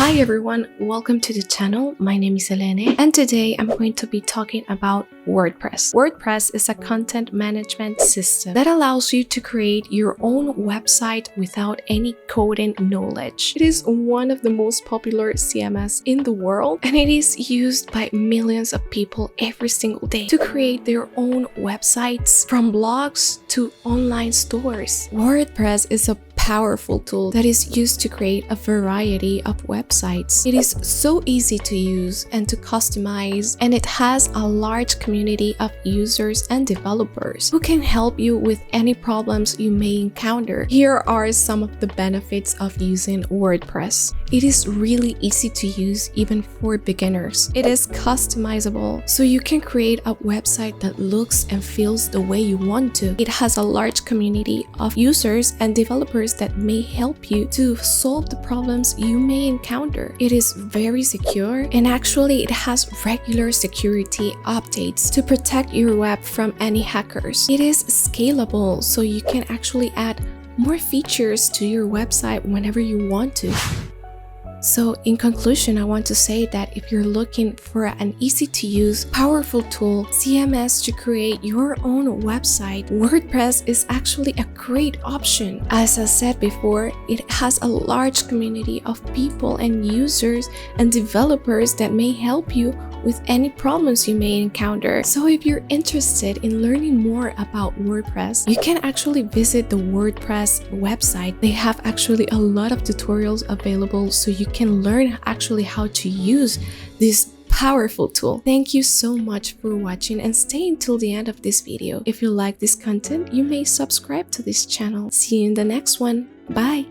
Hi everyone, welcome to the channel. My name is Elene and today I'm going to be talking about WordPress. WordPress is a content management system that allows you to create your own website without any coding knowledge. It is one of the most popular CMS in the world and it is used by millions of people every single day to create their own websites, from blogs to online stores. WordPress is a powerful tool that is used to create a variety of websites. It is so easy to use and to customize, and it has a large community of users and developers who can help you with any problems you may encounter. Here are some of the benefits of using WordPress. It is really easy to use even for beginners. It is customizable, so you can create a website that looks and feels the way you want to. It has a large community of users and developers that may help you to solve the problems you may encounter. It is very secure, and actually it has regular security updates to protect your web from any hackers. It is scalable, so you can actually add more features to your website whenever you want to. So in conclusion, I want to say that if you're looking for an easy-to-use, powerful tool, CMS to create your own website, WordPress is actually a great option. As I said before, it has a large community of people and users and developers that may help you with any problems you may encounter. So if you're interested in learning more about WordPress, you can actually visit the WordPress website. They have actually a lot of tutorials available, so you can learn actually how to use this powerful tool. Thank you so much for watching and stay until the end of this video. If you like this content, you may subscribe to this channel. See you in the next one. Bye!